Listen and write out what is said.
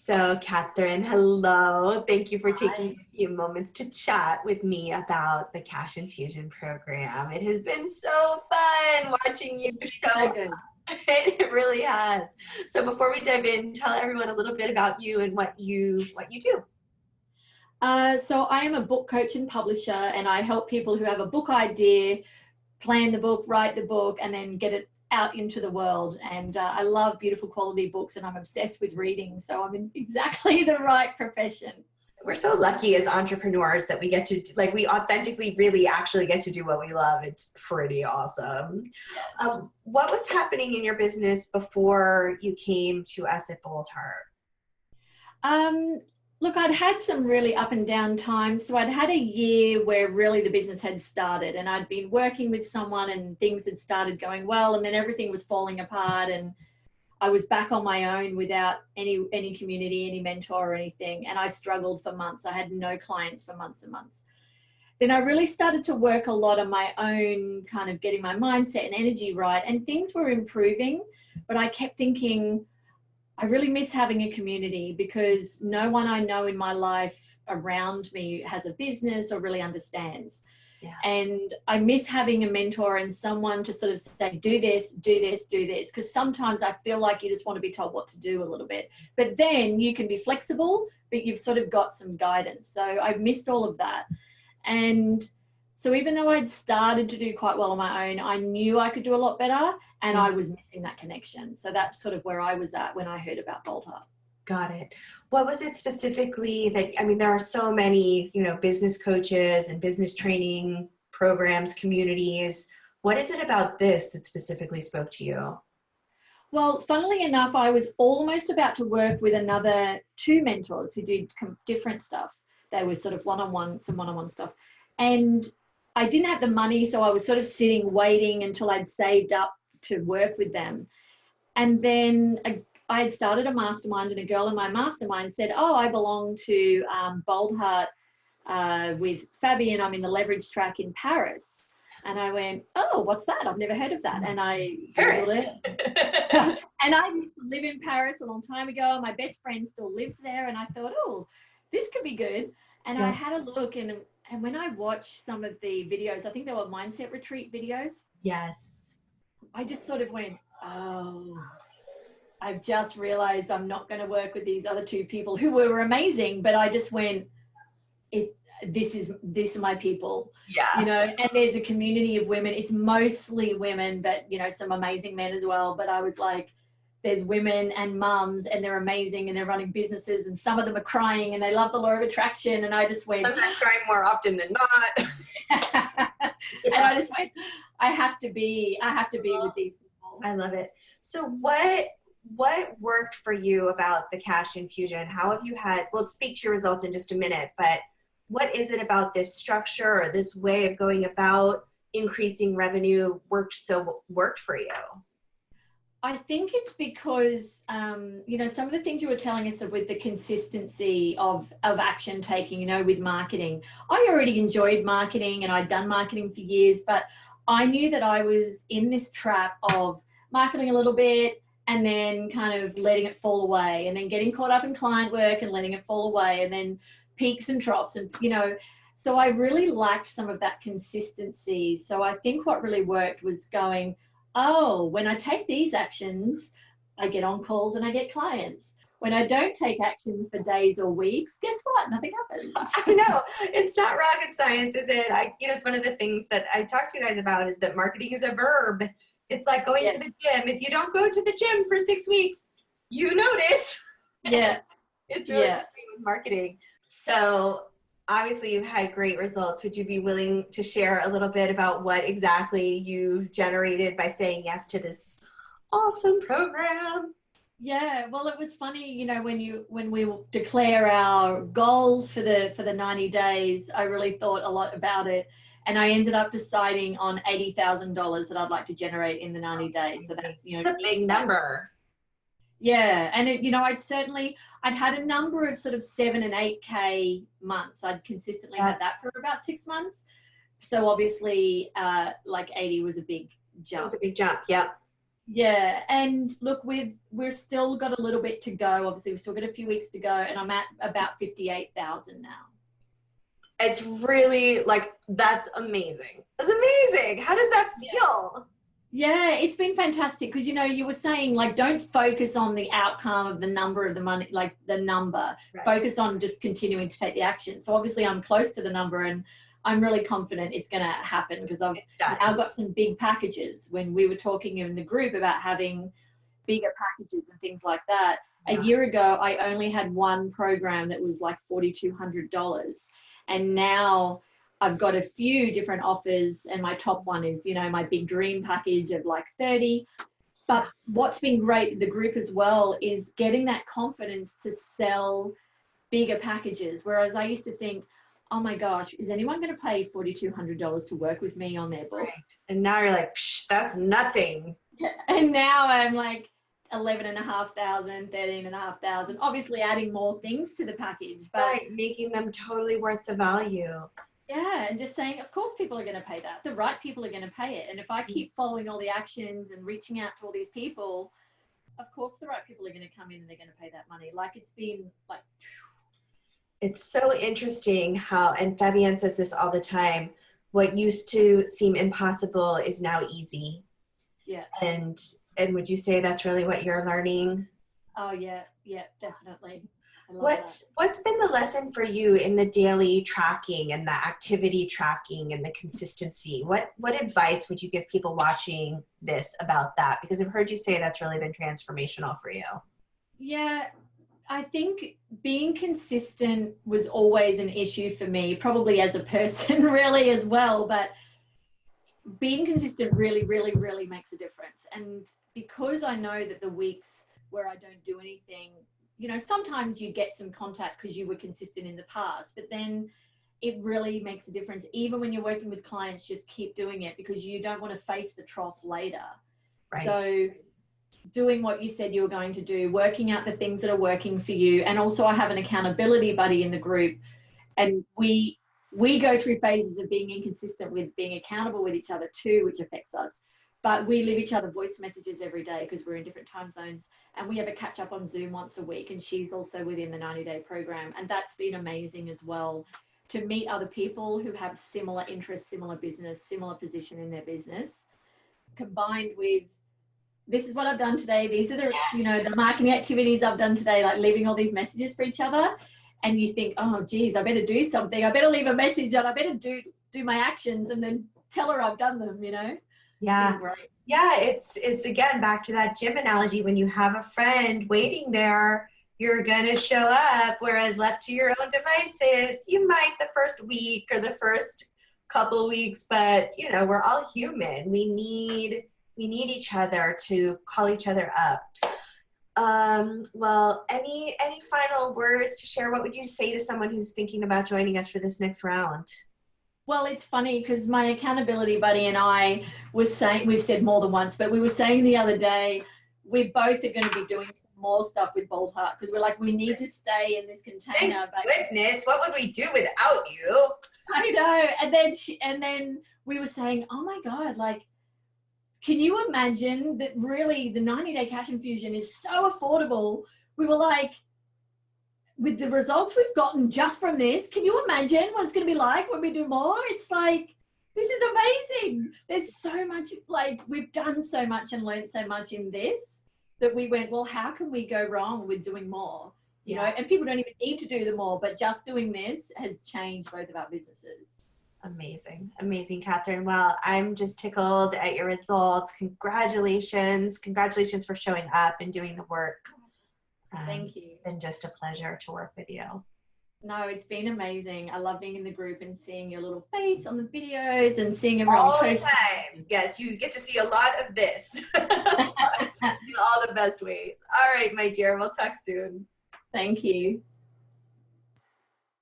So, Cathryn, hello. Thank you for taking Hi. a few moments to chat with me about the Cash Infusion program. It has been so fun watching you show So up. good. It really has. So, before we dive in, tell everyone a little bit about you and what you do. So I am a book coach and publisher, and I help people who have a book idea, plan the book, write the book, and then get it out into the world. And I love beautiful quality books, and I'm obsessed with reading. So I'm in exactly the right profession. We're so lucky as entrepreneurs that we get to, like, we authentically really actually get to do what we love. It's pretty awesome. What was happening in your business before you came to us at Bold Heart? Um, Look, I'd had some really up and down times. So I'd had a year where really the business had started, and I'd been working with someone and things had started going well, and then everything was falling apart, and I was back on my own without any community, any mentor or anything. And I struggled for months. I had no clients for months and months. Then I really started to work a lot on my own, kind of getting my mindset and energy right, and things were improving, but I kept thinking, I really miss having a community because no one I know in my life around me has a business or really understands. Yeah. And I miss having a mentor and someone to sort of say, do this, do this, do this. Because sometimes I feel like you just want to be told what to do a little bit. But then you can be flexible, but you've sort of got some guidance. So I've missed all of that. And so even though I'd started to do quite well on my own, I knew I could do a lot better, and I was missing that connection. So that's sort of where I was at when I heard about Bold Heart. Got it. What was it specifically that, I mean, there are so many, business coaches and business training programs, communities. What is it about this that specifically spoke to you? Well, funnily enough, I was almost about to work with another two mentors who did different stuff. They were sort of some one-on-one stuff. And I didn't have the money, so I was sort of sitting, waiting until I'd saved up to work with them. And then I had started a mastermind, and a girl in my mastermind said, oh, I belong to Bold Heart with Fabi, and I'm in the leverage track in Paris. And I went, oh, what's that? I've never heard of that. And I Googled it. And I used to live in Paris a long time ago. My best friend still lives there. And I thought, oh, this could be good. And I had a look, and when I watched some of the videos, I think they were mindset retreat videos. Yes. I just sort of went, oh, I've just realized I'm not going to work with these other two people who were amazing. But I just went, this are my people. Yeah. And there's a community of women. It's mostly women, but some amazing men as well. But I was like, there's women and mums, and they're amazing, and they're running businesses, and some of them are crying, and they love the law of attraction. And I just went, Sometimes crying more often than not. and I just went, I have to be with these people. I love it. So what worked for you about the Cash Infusion? How have you we'll speak to your results in just a minute, but what is it about this structure or this way of going about increasing revenue worked for you? I think it's because, some of the things you were telling us with the consistency of action taking, with marketing. I already enjoyed marketing, and I'd done marketing for years, but I knew that I was in this trap of marketing a little bit and then kind of letting it fall away, and then getting caught up in client work and letting it fall away, and then peaks and troughs, and, so I really lacked some of that consistency. So I think what really worked was going, oh, when I take these actions, I get on calls and I get clients. When I don't take actions for days or weeks, guess what? Nothing happens. I know. It's not rocket science, is it? It's one of the things that I talk to you guys about is that marketing is a verb. It's like going to the gym. If you don't go to the gym for 6 weeks, you notice. Yeah. It's really the same with marketing. So obviously you've had great results. Would you be willing to share a little bit about what exactly you've generated by saying yes to this awesome program? Yeah, well, it was funny, when we declare our goals for the 90 days, I really thought a lot about it. And I ended up deciding on $80,000 that I'd like to generate in the 90 days. So that's, it's a big number. Yeah. And I'd had a number of sort of 7 and 8K months. I'd consistently had that for about 6 months. So obviously like 80 was a big jump. It was a big jump. Yep. Yeah, and look, we're still got a little bit to go. Obviously, we've still got a few weeks to go, and I'm at about 58,000 now. It's really like, that's amazing. That's amazing. How does that feel? Yeah, it's been fantastic because, you know, you were saying, like, don't focus on the outcome of the number of the money, like the number. Right. Focus on just continuing to take the action. So obviously I'm close to the number, and I'm really confident it's going to happen because I've now got some big packages. When we were talking in the group about having bigger packages and things like that, a year ago, I only had one program that was like $4,200. And now I've got a few different offers, and my top one is, you know, my big dream package of like 30. But what's been great in the group as well is getting that confidence to sell bigger packages. Whereas I used to think, oh my gosh, is anyone going to pay $4,200 to work with me on their book? Right. And now you're like, psh, that's nothing. And now I'm like 11,500, 13,500, obviously adding more things to the package, but right, making them totally worth the value. Yeah, and just saying, of course people are going to pay that. The right people are going to pay it. And if I keep following all the actions and reaching out to all these people, of course the right people are going to come in and they're going to pay that money. Like, it's been like... It's so interesting how, and Fabienne says this all the time, what used to seem impossible is now easy. Yeah. And would you say that's really what you're learning? Oh yeah, definitely. What's been the lesson for you in the daily tracking and the activity tracking and the consistency? What advice would you give people watching this about that? Because I've heard you say that's really been transformational for you. Yeah, I think being consistent was always an issue for me, probably as a person really as well, but being consistent really, really, really makes a difference. And because I know that the weeks where I don't do anything, you know, sometimes you get some contact because you were consistent in the past, but then it really makes a difference. Even when you're working with clients, just keep doing it because you don't want to face the trough later. Right. So doing what you said you were going to do, working out the things that are working for you. And also I have an accountability buddy in the group, and we go through phases of being inconsistent with being accountable with each other too, which affects us. But we leave each other voice messages every day because we're in different time zones, and we have a catch up on Zoom once a week, and she's also within the 90-day program. And that's been amazing as well, to meet other people who have similar interests, similar business, similar position in their business, combined with this is what I've done today. These are the, you know, the marketing activities I've done today, like leaving all these messages for each other. And you think, oh, geez, I better do something. I better leave a message, and I better do my actions and then tell her I've done them, you know? Yeah. Yeah. It's again, back to that gym analogy. When you have a friend waiting there, you're going to show up. Whereas left to your own devices, you might the first week or the first couple weeks, but you know, we're all human. We need each other to call each other up. Well, any final words to share? What would you say to someone who's thinking about joining us for this next round? Well, it's funny because my accountability buddy and I was saying, we've said more than once, but we were saying the other day, we both are going to be doing some more stuff with Bold Heart because we're like, we need to stay in this container. Thank goodness, what would we do without you? I know. And then we were saying, oh my God, like, can you imagine that really the 90-day cash infusion is so affordable? We were like, with the results we've gotten just from this, can you imagine what it's going to be like when we do more? It's like, this is amazing. There's so much, like, we've done so much and learned so much in this that we went, well, how can we go wrong with doing more? You know, and people don't even need to do the more, but just doing this has changed both of our businesses. Amazing. Amazing, Cathryn. Well, I'm just tickled at your results. Congratulations. Congratulations for showing up and doing the work. Thank you. It's been just a pleasure to work with you. No, it's been amazing. I love being in the group and seeing your little face on the videos and seeing everyone all the time. Yes, you get to see a lot of this in all the best ways. All right, my dear. We'll talk soon. Thank you.